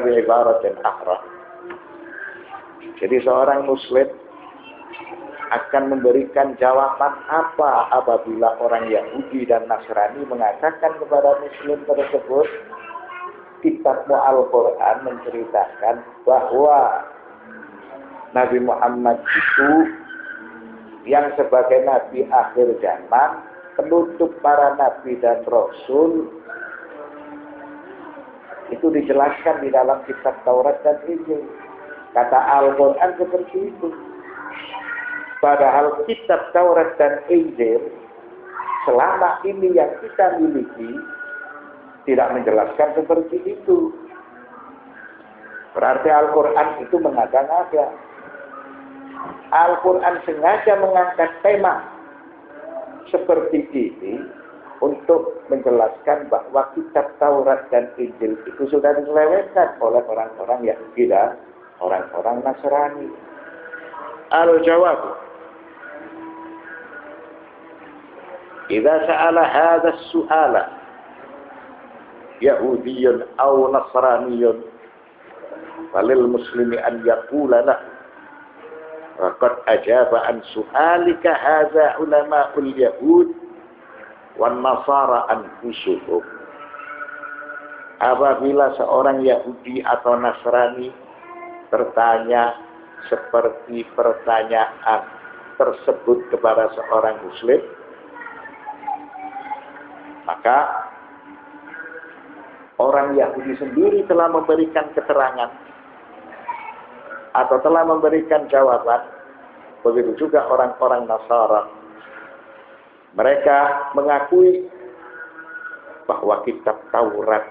ibaratin akhra. Jadi seorang muslim akan memberikan jawaban apa apabila orang Yahudi dan Nasrani mengatakan kepada muslim tersebut, kitabmu Al-Quran menceritakan bahwa Nabi Muhammad itu yang sebagai Nabi akhir zaman, penutup para Nabi dan Rasul, itu dijelaskan di dalam kitab Taurat dan Injil. Kata Al-Quran seperti itu. Padahal kitab Taurat dan Injil selama ini yang kita miliki tidak menjelaskan seperti itu. Berarti Al-Quran itu mengada-ngada. Al-Quran sengaja mengangkat tema seperti ini untuk menjelaskan bahwa kitab Taurat dan Injil itu sudah diselewengkan oleh orang-orang Yahudi dan orang-orang Nasrani. Al-jawab, idza sa'ala hadha as-su'ala yahudiyyun aw nasraniyyun falil muslimi an yaqula lahu faqad ajaba an su'alika hadha ulama'ul yahud wan nasara anfusuhum. Apabila seorang Yahudi atau Nasrani bertanya seperti pertanyaan tersebut kepada seorang muslim, maka orang Yahudi sendiri telah memberikan keterangan atau telah memberikan jawaban. Begitu juga orang-orang Nasara. Mereka mengakui bahwa kitab Taurat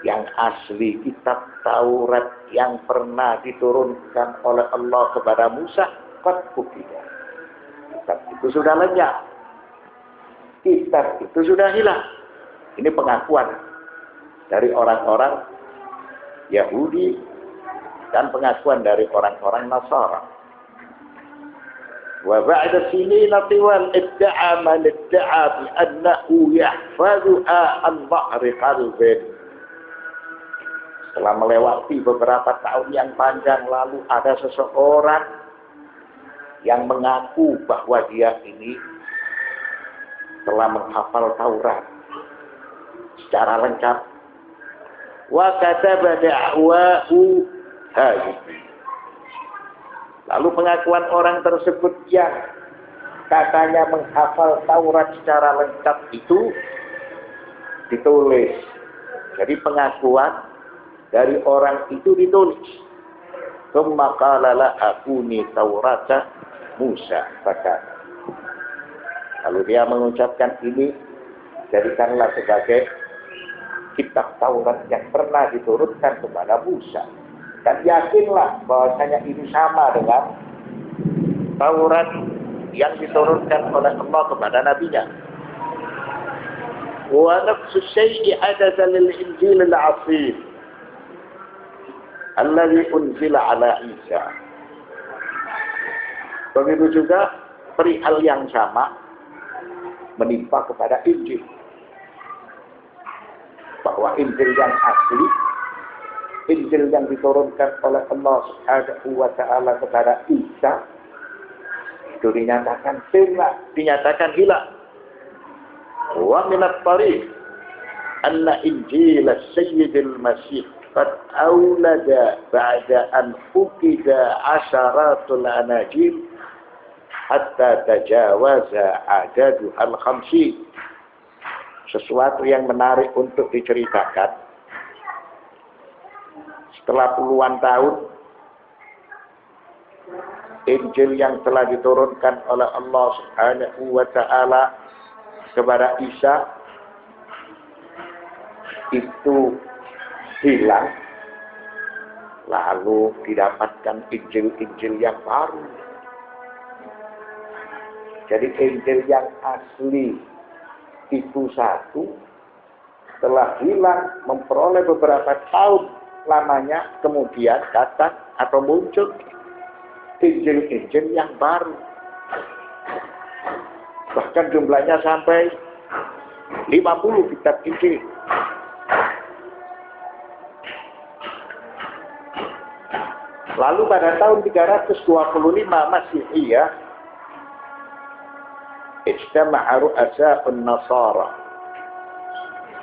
yang asli, kitab Taurat yang pernah diturunkan oleh Allah kepada Musa, qad fukida. Kitab itu sudah lenyap. Kitab itu sudah hilang. Ini pengakuan dari orang-orang Yahudi dan pengakuan dari orang-orang Nasara. Wa ba'da sinina tiwal idda'a man idda'a bi annahu yahfazuha an dhahri qalbin. Setelah melewati beberapa tahun yang panjang lalu, ada seseorang yang mengaku bahwa dia ini telah menghafal Taurat secara lengkap. Wa kataba da'wahu hadhihi. Lalu pengakuan orang tersebut yang katanya menghafal Taurat secara lengkap itu ditulis. Jadi pengakuan dari orang itu ditulis. Tsumma qala la akuni Taurata Musa fakana. Lalu dia mengucapkan ini, jadikanlah sebagai kitab Taurat yang pernah diturunkan kepada Musa. Dan yakinlah bahwasanya ini sama dengan Taurat yang diturunkan oleh Allah kepada nabinya. Wa nafsu syai'i hadatha lil Injil al-'azim alladhi unzila ala Isa. Begitu juga perihal yang sama menimpa kepada Injil. Bahwa Injil yang asli, Injil yang diturunkan oleh Allah Subhanahu wa taala kepada Isa itu dinyatakan hilang. Wa min at-tariq anna Injil as-Sayyidil Masih qad awlada ba'da an fukida asharatul anajil hatta tajawaza adadu al-khamsin. Sesuatu yang menarik untuk diceritakan. Setelah puluhan tahun, Injil yang telah diturunkan oleh Allah Subhanahu wa taala kepada Isa itu hilang, lalu didapatkan Injil-Injil yang baru. Jadi Injil yang asli itu satu, telah hilang, memperoleh beberapa tahun lamanya, kemudian datang atau muncul Injil-Injil yang baru. Bahkan jumlahnya sampai 50 kitab Injil. Lalu pada tahun 325 Masihiyah, ijtama'a ru'asa'un Nasara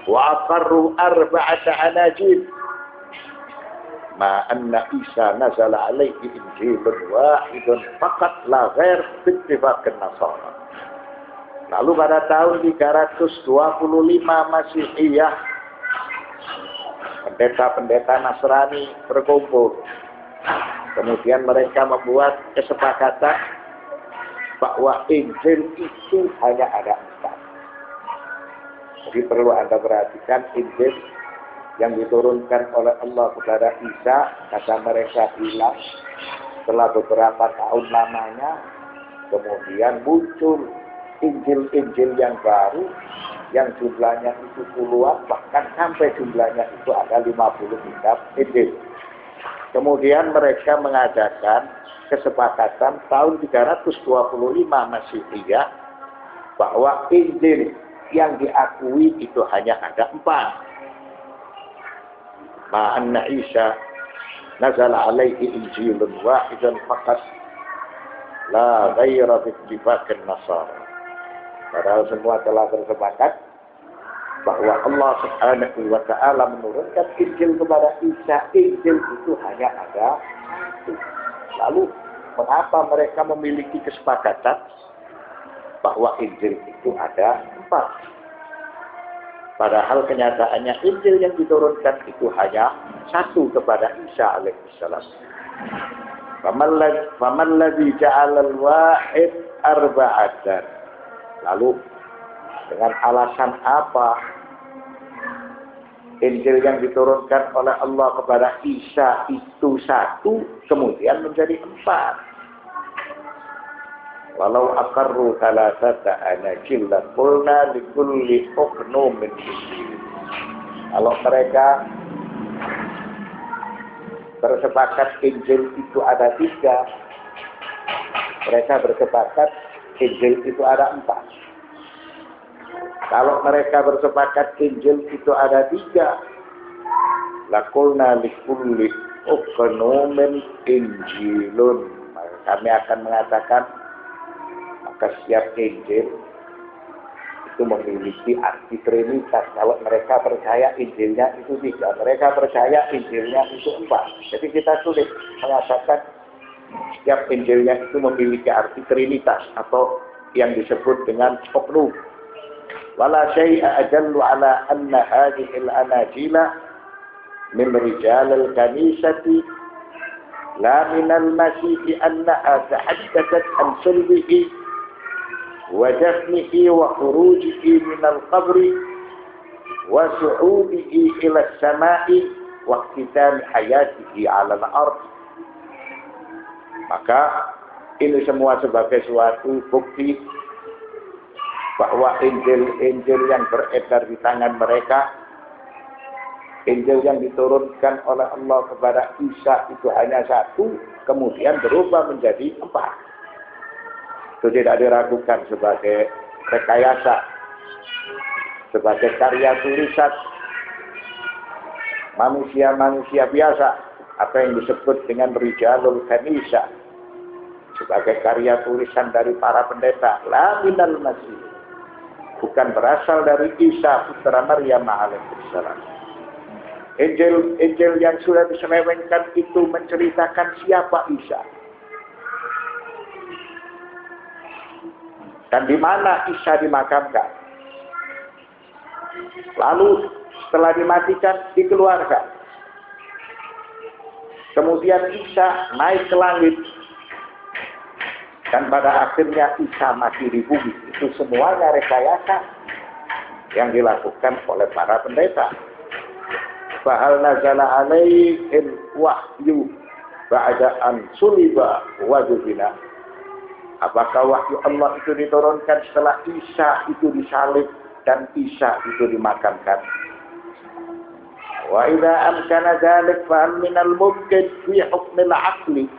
wa aqarru arba'ata anajil ma anna Isa nazala alaihi injilun wahidun faqat la ghair bittifaqin Nasara. Lalu pada tahun 325 Masihiyah, pendeta-pendeta Nasrani berkumpul. Kemudian mereka membuat kesepakatan bahwa Injil itu hanya ada 4. Jadi perlu Anda perhatikan, Injil yang diturunkan oleh Allah kepada Isa, kata mereka hilang setelah beberapa tahun lamanya. Kemudian muncul Injil-Injil yang baru, yang jumlahnya itu puluhan, bahkan sampai jumlahnya itu ada 50 kitab Injil. Kemudian mereka mengadakan kesepakatan tahun 325 Masihiyah bahwa Injil yang diakui itu hanya ada 4. Ma'anna Isa nazala alaihi injilun wahidun faqat la ghaira bittifaqin Nasara. Padahal semua telah bersepakat bahwa Allah Subhanahu wa ta'ala menurunkan Injil kepada Isa. Injil itu hanya ada 1. Lalu mengapa mereka memiliki kesepakatan bahwa Injil itu ada 4? Padahal kenyataannya Injil yang diturunkan itu hanya 1 kepada Isa alaihissalam. Faman ladzi ja'ala al-wahid arba'atan. Lalu dengan alasan apa Injil yang diturunkan oleh Allah kepada Isa itu 1 kemudian menjadi 4? Walau aqarru thalathata anajil la qulna likulli uqnumin. Kalau mereka bersepakat Injil itu ada 3, mereka bersepakat Injil itu ada 4. Kalau mereka bersepakat Injil itu ada 3, laqulna likulli uqnumin injilun. Maka kami akan mengatakan maka setiap Injil itu memiliki arti Trinitas. Kalau mereka percaya Injilnya itu 3, mereka percaya Injilnya itu 4. Jadi kita sulit mengatakan setiap Injilnya itu memiliki arti Trinitas atau yang disebut dengan oknum. Wala syai'a ajallu ala anna hadhihi al-anajila min rijal al-kanisati la min al-masih annaha tahaddathat an sulbihi wa dafnihi wa khurujihi min al-qabri wa su'udihi ila as-sama'i wa ikhtitam hayatihi 'ala al-ard. Maka ini semua sebagai suatu bukti bahwa Injil-Injil yang beredar di tangan mereka, Injil yang diturunkan oleh Allah kepada Isa itu hanya 1, kemudian berubah menjadi 4. Itu tidak diragukan sebagai rekayasa, sebagai karya tulisan manusia-manusia biasa, apa yang disebut dengan rijalul kanisah, sebagai karya tulisan dari para pendeta. La minal masih, bukan berasal dari Isa putra Maryam alaihissalam. Injil yang sudah diselewengkan itu menceritakan siapa Isa dan di mana Isa dimakamkan. Lalu setelah dimatikan dikeluarkan. Kemudian Isa naik ke langit. Dan pada akhirnya Isa mati di bumi. Itu semuanya rekayasa yang dilakukan oleh para pendeta. Fahal nazala alaihil wahyu ba'da an suliba wa dufina. Apakah wahyu Allah itu diturunkan setelah Isa itu disalib dan Isa itu dimakamkan? Wa idza amkana dzalik fa min al-mumkin fi hukm al-aqli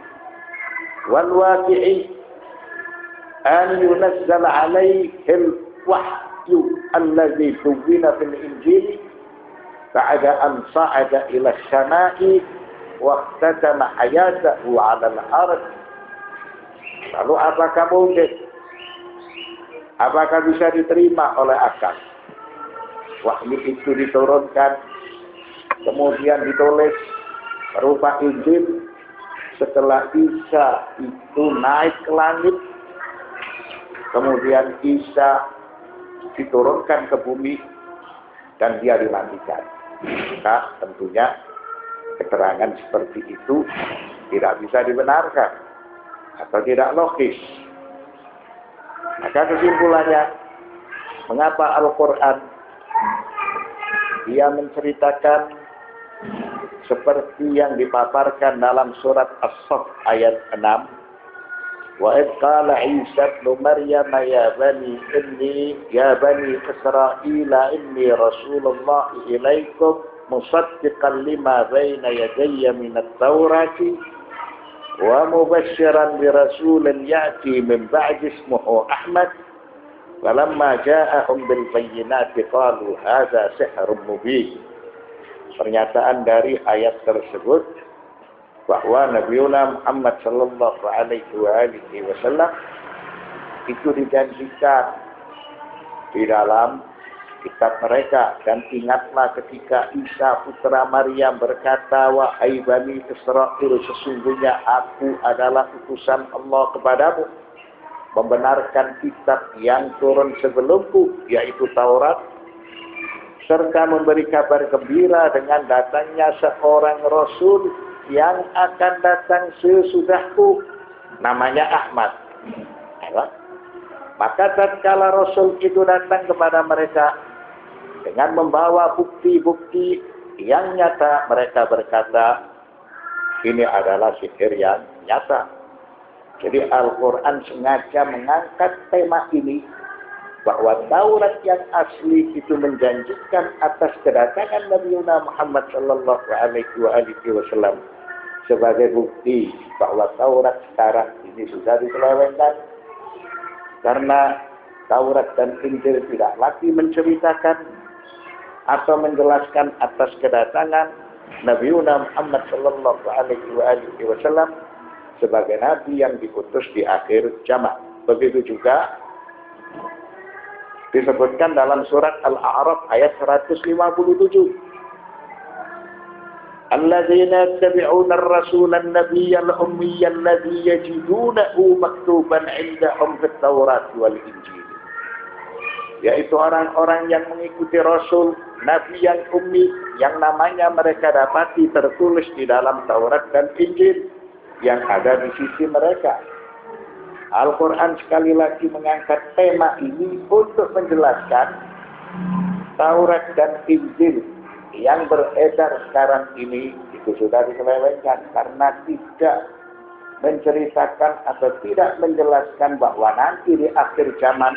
wal waqi'i an yunazzal alayhi al-wahyu alladhi tuwina fil injil ba'da an sa'ada ila as-sama'i waqtatama hayatahu 'ala al-ard. Lalu apakah mungkin? Apakah bisa diterima oleh akal? Wahyu itu diturunkan, kemudian ditulis berupa Injil. Setelah Isa itu naik ke langit, kemudian Isa diturunkan ke bumi dan dia dimandikan. Maka tentunya keterangan seperti itu tidak bisa dibenarkan atau tidak logis. Maka kesimpulannya, mengapa Al-Quran dia menceritakan seperti yang dipaparkan dalam surat As-Saff ayat 6. Wa idh qala Isa ibn Maryam ya bani Israila inni Rasulullah ilaikum musaddiqan lima baina yadayya min at-taurati wa mubasysyiran bi rasulin ya'ti min ba'di ismuhu Ahmad. Falamma ja'ahum bil bayyinati qalu hadza sihrun mubin. Pernyataan dari ayat tersebut bahwa Nabiullah Muhammad sallallahu alaihi wasallam itu dijanjikan di dalam kitab mereka. Dan ingatlah ketika Isa putra Maryam berkata, wahai Bani Israel, sesungguhnya aku adalah utusan Allah kepadamu, membenarkan kitab yang turun sebelumku, yaitu Taurat, serta memberi kabar gembira dengan datangnya seorang Rasul yang akan datang sesudahku, namanya Ahmad. Maka tatkala Rasul itu datang kepada mereka dengan membawa bukti-bukti yang nyata, mereka berkata, ini adalah sihir yang nyata. Jadi Al-Quran sengaja mengangkat tema ini, bahwa Taurat yang asli itu menjanjikan atas kedatangan Nabi Muhammad sallallahu alaihi wasallam sebagai bukti bahwa Taurat sekarang ini sudah diselewengkan, karena Taurat dan Injil tidak lagi menceritakan atau menjelaskan atas kedatangan Nabi Muhammad sallallahu alaihi wasallam sebagai nabi yang diutus di akhir zaman. Begitu juga disebutkan dalam surat Al-A'raf ayat 157. Alladzina yattabi'una ar-rasula an-nabiyya al-ummiyya alladhi yajidunahu maktuban 'indahum fit-Taurat wal Injil. Yaitu orang-orang yang mengikuti Rasul, Nabi yang ummi, yang namanya mereka dapati tertulis di dalam Taurat dan Injil yang ada di sisi mereka. Al-Quran sekali lagi mengangkat tema ini untuk menjelaskan Taurat dan Injil yang beredar sekarang ini itu sudah diselewengkan, karena tidak menceritakan atau tidak menjelaskan bahwa nanti di akhir zaman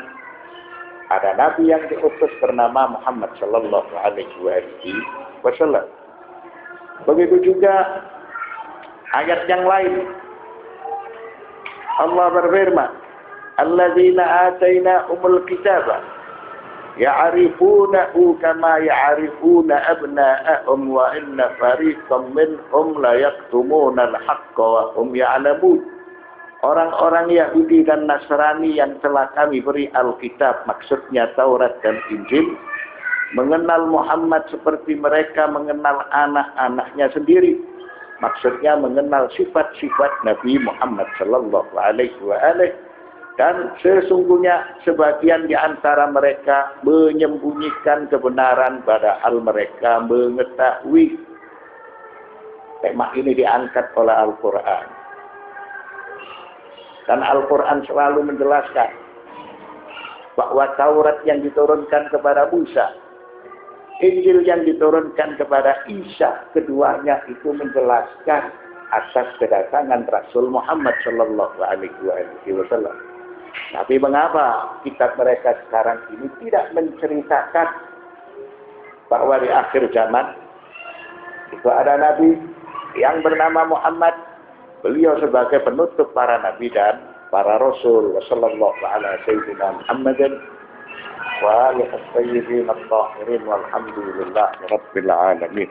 ada nabi yang diutus bernama Muhammad sallallahu alaihi wasallam. Begitu juga ayat yang lain, Allah berfirman, alladzina atainahumul kitaba ya'rifunahu kama ya'rifuna abna'ahum wa inna fariqam minhum la yaktumuna al-haqqa wa hum ya'lamun. Orang-orang Yahudi dan Nasrani yang telah kami beri Alkitab, maksudnya Taurat dan Injil, mengenal Muhammad seperti mereka mengenal anak-anaknya sendiri. Maksudnya mengenal sifat-sifat Nabi Muhammad sallallahu alaihi wasallam, dan sesungguhnya sebagian di antara mereka menyembunyikan kebenaran padahal mereka mengetahui. Tema ini diangkat oleh Al-Quran. Dan Al-Quran selalu menjelaskan bahwa Taurat yang diturunkan kepada Musa, Injil yang diturunkan kepada Isa, keduanya itu menjelaskan atas kedatangan Rasul Muhammad sallallahu alaihi wasallam. Tapi mengapa kitab mereka sekarang ini tidak menceritakan bahwa di akhir zaman itu ada nabi yang bernama Muhammad, beliau sebagai penutup para nabi dan para rasul. Wassallallahu ala sayyidina Muhammadin wa alihi as-sayyidin at-tahirin walhamdulillahi rabbil alamin.